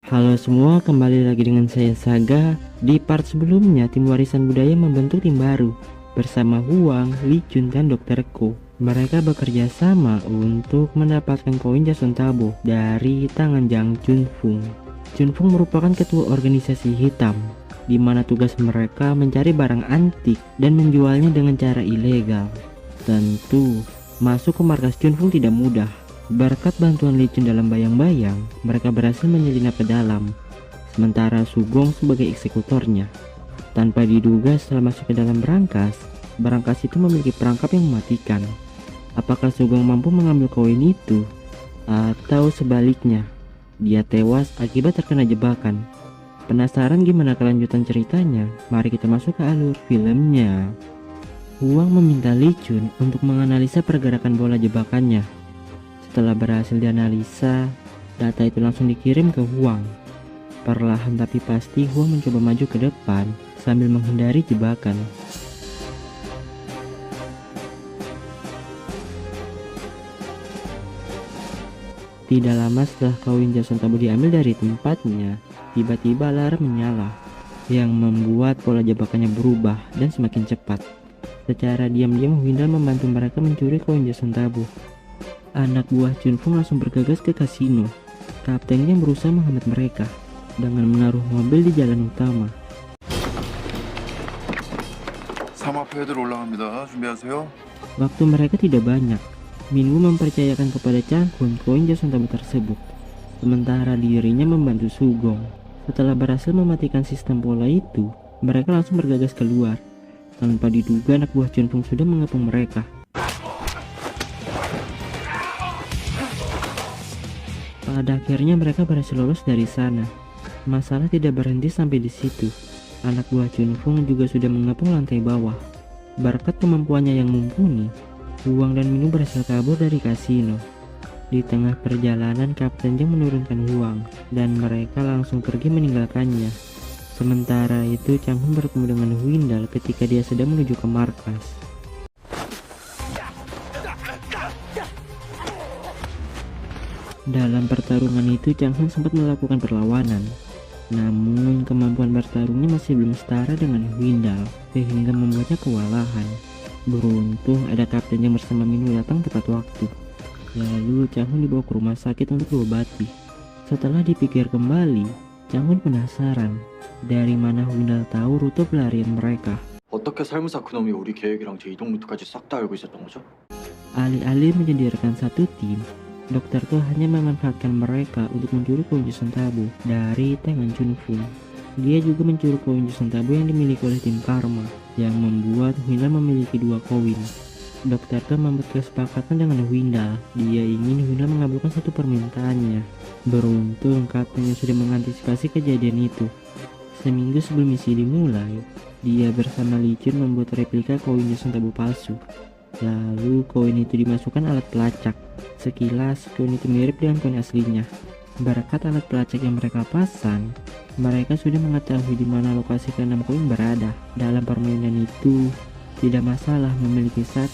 Halo semua, kembali lagi dengan saya Saga. Di part sebelumnya, tim warisan budaya membentuk tim baru bersama Huang, Li Jun, dan Dr. Ko. Mereka bekerja sama untuk mendapatkan koin Jason Tabo dari tangan Jang Junfung. Junfung merupakan ketua organisasi hitam, di mana tugas mereka mencari barang antik dan menjualnya dengan cara ilegal. Tentu, masuk ke markas Junfung tidak mudah. Berkat bantuan Li Jun dalam bayang-bayang, mereka berhasil menyelinap ke dalam, sementara Sugong sebagai eksekutornya. Tanpa diduga setelah masuk ke dalam berangkas itu memiliki perangkap yang mematikan. Apakah Sugong mampu mengambil koin itu? Atau sebaliknya, dia tewas akibat terkena jebakan? Penasaran gimana kelanjutan ceritanya? Mari kita masuk ke alur filmnya. Huang meminta Li Jun untuk menganalisa pergerakan bola jebakannya. Setelah berhasil dianalisa, data itu langsung dikirim ke Huang. Perlahan tapi pasti Huang mencoba maju ke depan sambil menghindari jebakan. Tidak lama setelah koin Jason Tabo diambil dari tempatnya, tiba-tiba alarm menyala yang membuat pola jebakannya berubah dan semakin cepat. Secara diam-diam Windal membantu mereka mencuri koin Jason Tabo. Anak buah Junfung langsung bergegas ke kasino. Kaptennya berusaha menghambat mereka dengan menaruh mobil di jalan utama. Waktu mereka tidak banyak. Minwu mempercayakan kepada Changhun koin Jason Tabo tersebut, sementara dirinya membantu Sugong. Setelah berhasil mematikan sistem pola itu, mereka langsung bergegas keluar. Tanpa diduga anak buah Junfung sudah mengepung mereka. Pada akhirnya mereka berhasil lolos dari sana. Masalah tidak berhenti sampai di situ. Anak buah Junfung juga sudah mengepung lantai bawah. Berkat kemampuannya yang mumpuni, Huang dan Minwu berhasil kabur dari kasino. Di tengah perjalanan, Kapten Jang menurunkan Huang dan mereka langsung pergi meninggalkannya. Sementara itu, Changhun bertemu dengan Windal ketika dia sedang menuju ke markas. Dalam pertarungan itu, Changhun sempat melakukan perlawanan. Namun, kemampuan bertarungnya masih belum setara dengan Windal, sehingga membuatnya kewalahan. Beruntung ada Kapten yang bersama Minwu datang tepat waktu. Lalu, Changhun dibawa ke rumah sakit untuk diobati. Setelah dipikir kembali, Changhun penasaran dari mana Windal tahu rute pelarian mereka. 어떻게 살무사 그놈이 우리 계획이랑 제 이동 루트까지 싹 다 알고 있었던 거죠? Alih-alih menjadikan satu tim, Dr. Ko hanya memanfaatkan mereka untuk mencuri koin Jason Tabo dari tangan Junfung. Dia juga mencuri koin Jason Tabo yang dimiliki oleh tim Karma, yang membuat Windal memiliki 2 koin. Dr. Ko membuat kesepakatan dengan Windal. Dia ingin Windal mengabulkan satu permintaannya. Beruntung kaptennya sudah mengantisipasi kejadian itu. Seminggu sebelum misi dimulai, dia bersama Li Jun membuat replika koin Jason Tabo palsu. Lalu koin itu dimasukkan alat pelacak. Sekilas koin itu mirip dengan koin aslinya. Berkat alat pelacak yang mereka pasang, mereka sudah mengetahui di mana lokasi ke-6 koin berada. Dalam permainan itu, tidak masalah memiliki 1,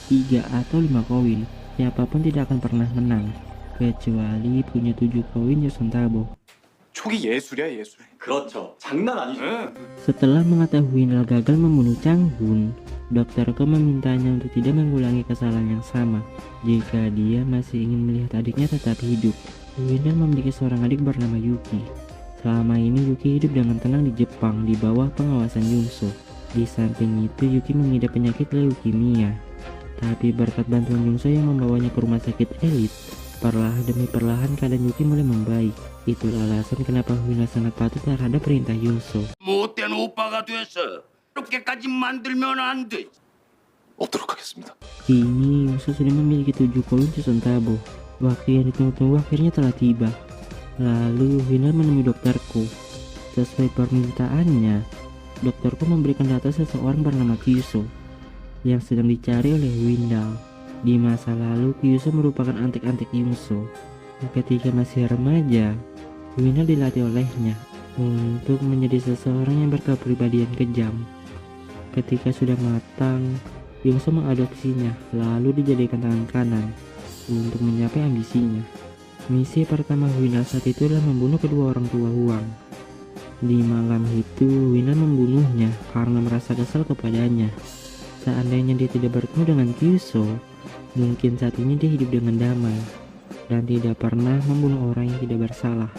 3, atau 5 koin. Siapapun tidak akan pernah menang, kecuali punya 7 koin Jason Tabo. 촉이 예술이야 예술. 그렇죠. 장난 아니죠. Setelah mengetahui Windal gagal membunuh Changhun, Dr. Ko memintanya untuk tidak mengulangi kesalahan yang sama jika dia masih ingin melihat adiknya tetap hidup. Windal memiliki seorang adik bernama Yuki. Selama ini Yuki hidup dengan tenang di Jepang di bawah pengawasan Yungso. Di samping itu Yuki mengidap penyakit leukemia. Tapi berkat bantuan Yungso yang membawanya ke rumah sakit elit, perlahan demi perlahan keadaan Yuki mulai membaik. Itulah alasan kenapa Windal sangat patuh terhadap perintah Yungso. 못된 오빠가 됐어. 이렇게까지 만들면 안 돼. 없도록 하겠습니다. Kini Yungso sudah memiliki 7 koin Jason Tabo. Waktu yang ditunggu-tunggu akhirnya telah tiba. Lalu Windal menemui Dr. Ko. Sesuai permintaannya, Dr. Ko memberikan data seseorang bernama Kyuso yang sedang dicari oleh Windal. Di masa lalu, Kyuso merupakan antek-antek Yungso. Ketika masih remaja, Windal dilatih olehnya untuk menjadi seseorang yang berkepribadian kejam. Ketika sudah matang, Yungso mengadopsinya lalu dijadikan tangan kanan untuk mencapai ambisinya. Misi pertama Winal saat itu adalah membunuh kedua orang tua Huang. Di malam itu, Winal membunuhnya karena merasa kesal kepadanya. Seandainya dia tidak bertemu dengan Kyuso, mungkin saat ini dia hidup dengan damai dan tidak pernah membunuh orang yang tidak bersalah.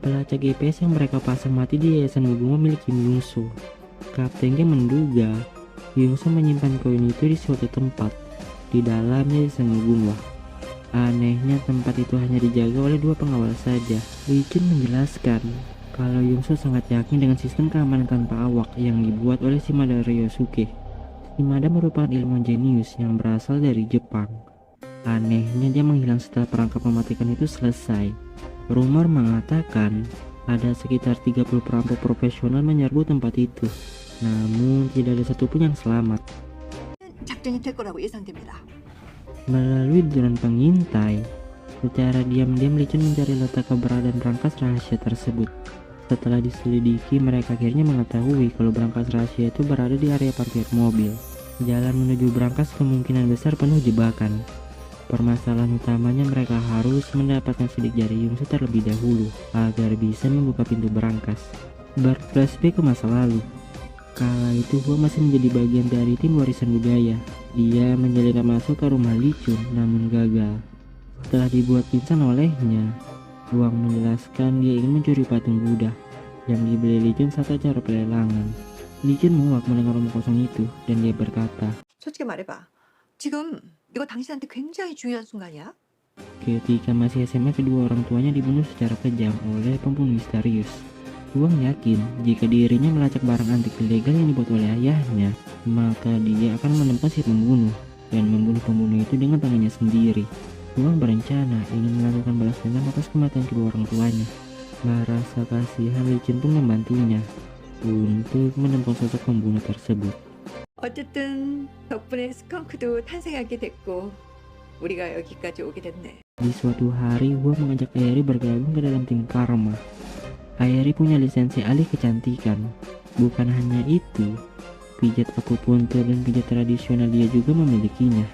Pelacak GPS yang mereka pasang mati di yayasan Mugunghwa milik Kim Yungso. Kapten Kim menduga Yungso menyimpan koin itu di suatu tempat di dalam yayasan Mugunghwa. Anehnya tempat itu hanya dijaga oleh 2 pengawal saja. Lee Chun menjelaskan kalau Yungso sangat yakin dengan sistem keamanan tanpa awak yang dibuat oleh Shimada Ryosuke. Shimada merupakan ilmuwan jenius yang berasal dari Jepang. Anehnya dia menghilang setelah perangkap mematikan itu selesai. Rumor mengatakan ada sekitar 30 perampok profesional menyerbu tempat itu, namun tidak ada satupun yang selamat. 작전이 될 거라고 예상됩니다. Melalui drone pengintai, secara diam-diam Lee Chun mencari letak keberadaan berangkas rahasia tersebut. Setelah diselidiki, mereka akhirnya mengetahui kalau berangkas rahasia itu berada di area parkir mobil. Jalan menuju berangkas kemungkinan besar penuh jebakan. Permasalahan utamanya mereka harus mendapatkan sidik jari Yungso terlebih dahulu agar bisa membuka pintu berangkas. Berflashback ke masa lalu. Kala itu Huang masih menjadi bagian dari tim warisan budaya. Dia menjalin masuk ke rumah Lee Chun namun gagal. Setelah dibuat pingsan olehnya, Huang menjelaskan dia ingin mencuri patung Buddha yang dibeli Lee Chun saat acara pelelangan. Lee Chun muak mendengar omong kosong itu dan dia berkata, 솔직히 말해봐. 지금 이거 당신한테 굉장히 중요한 순간이야. ketika masih SMA kedua orang tuanya dibunuh secara kejam oleh pembunuh misterius. Huang yakin jika dirinya melacak barang antik ilegal yang dibuat oleh ayahnya, maka dia akan menemukan si pembunuh dan membunuh pembunuh itu dengan tangannya sendiri. Huang berencana ingin melakukan balas dendam atas kematian kedua orang tuanya. Merasa kasihan, Lee Chun pun membantunya untuk menemukan sosok pembunuh tersebut. 어쨌든 덕분에 스컹크도 탄생하게 됐고 우리가 여기까지 오게 됐네. Di suatu hari, Huang mengajak Airi bergabung ke dalam tim Karma. Airi punya lisensi ahli kecantikan. Bukan hanya itu, pijat akupuntur dan pijat tradisional dia juga memilikinya.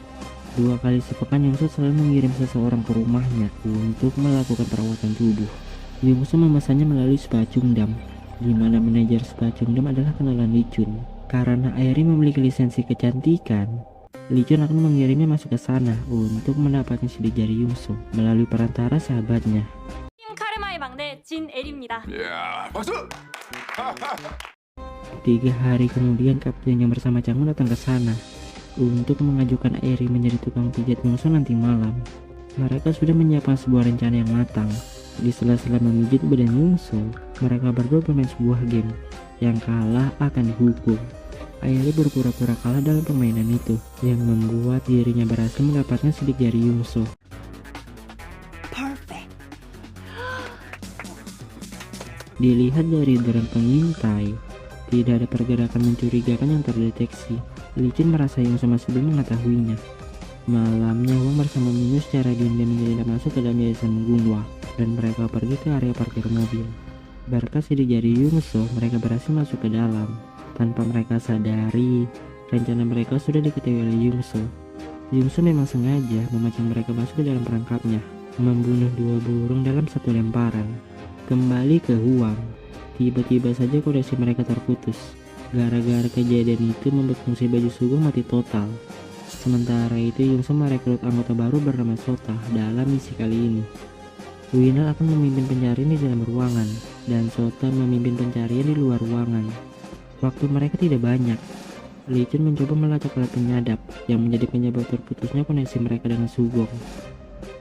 2 kali sepekan Yungso selalu mengirim seseorang ke rumahnya untuk melakukan perawatan tubuh. Yungso memesannya melalui Spa Chungdam, di mana manajer Spa Chungdam adalah kenalan Lee Chun. Karena Airi memiliki lisensi kecantikan, Lee Chun akan mengirimnya masuk ke sana untuk mendapatkan sidik jari Yungso melalui perantara sahabatnya. 팀 카르마의 막내 진엘입니다. 야, 박수! 3 hari kemudian kapten yang bersama Changwon datang ke sana untuk mengajukan Airi menjadi tukang pijat Yungso nanti malam. Mereka sudah menyiapkan sebuah rencana yang matang. Di sela-sela memijit badan Yungso, mereka berdua bermain sebuah game. Yang kalah akan dihukum. Airi berpura-pura kalah dalam permainan itu, yang membuat dirinya berhasil mendapatkan sidik jari Yungso. Perfect. Dilihat dari drone pengintai, tidak ada pergerakan mencurigakan yang terdeteksi. Lee Chun merasa Yungso masih belum mengetahuinya. Malamnya, Huang bersama Minyu secara diam-diam menjelajah masuk ke dalam yayasan Mugunghwa, dan mereka pergi ke area parkir mobil. Berkat sidik jari Yungso, mereka berhasil masuk ke dalam. Tanpa mereka sadari, rencana mereka sudah diketahui oleh Yungso. Yungso memang sengaja memancing mereka masuk ke dalam perangkapnya, membunuh 2 burung dalam satu lemparan. Kembali ke Huang, tiba-tiba saja koneksi mereka terputus. Gara-gara kejadian itu membuat fungsi baju Sugong mati total. Sementara itu Yungso merekrut anggota baru bernama Sota dalam misi kali ini. Winal akan memimpin pencarian di dalam ruangan, dan Sota memimpin pencarian di luar ruangan. Waktu mereka tidak banyak. Lee Chun mencoba melacak alat penyadap yang menjadi penyebab terputusnya koneksi mereka dengan Sugong.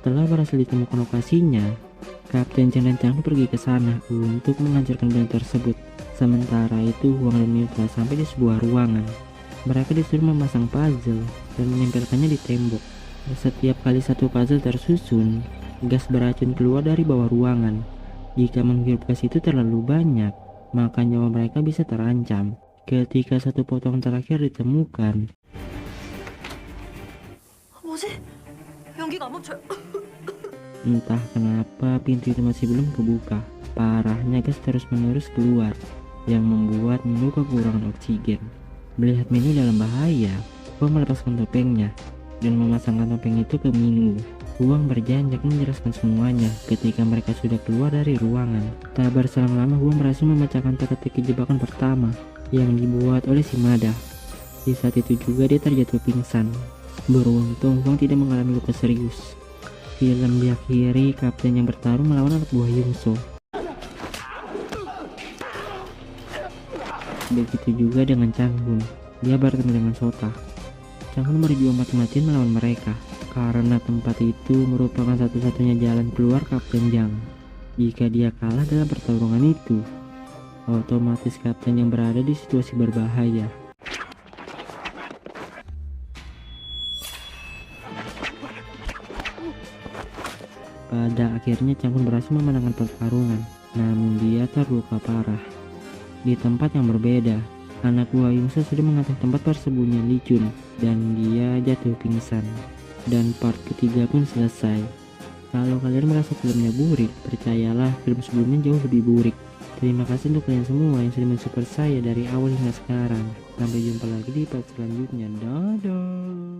Setelah berhasil ditemukan lokasinya, Kapten Chen dan Chang pergi ke sana untuk menghancurkan benda tersebut. Sementara itu, Huang dan Miu telah sampai di sebuah ruangan. Mereka disuruh memasang puzzle dan menempelkannya di tembok. Setiap kali satu puzzle tersusun, gas beracun keluar dari bawah ruangan. Jika menghirup gas itu terlalu banyak, maka nyawa mereka bisa terancam. Ketika satu potong terakhir ditemukan, 뭐지? 연기가 안 멈춰요. entah kenapa pintu itu masih belum kebuka. Parahnya gas terus-menerus keluar, yang membuat Minyu kekurangan oksigen. Melihat Minyu dalam bahaya, Huang melepaskan topengnya dan memasangkan topeng itu ke Minwu. Huang berjanji akan menjelaskan semuanya ketika mereka sudah keluar dari ruangan. Tak berselang lama, Huang berhasil memecahkan teka-teki jebakan pertama yang dibuat oleh Shimada. Di saat itu juga dia terjatuh pingsan. Beruntung Huang tidak mengalami luka serius. Film diakhiri kapten yang bertarung melawan anak buah Yungso. Begitu juga dengan Changhun, dia bertemu dengan Sota. Changhun berjuang mati-matian melawan mereka karena tempat itu merupakan satu-satunya jalan keluar Kapten Zhang. Jika dia kalah dalam pertarungan itu, otomatis kapten yang berada di situasi berbahaya. Pada akhirnya Changhun berhasil memenangkan pertarungan, namun dia terluka parah. Di tempat yang berbeda, anak buah Yungso sudah mengetahui tempat persembunyian Li Chun dan dia jatuh pingsan. Dan part ketiga pun selesai. Kalau kalian merasa filmnya burik, percayalah film sebelumnya jauh lebih burik. Terima kasih untuk kalian semua yang sudah mensupport saya dari awal hingga sekarang. Sampai jumpa lagi di part selanjutnya. Dadah.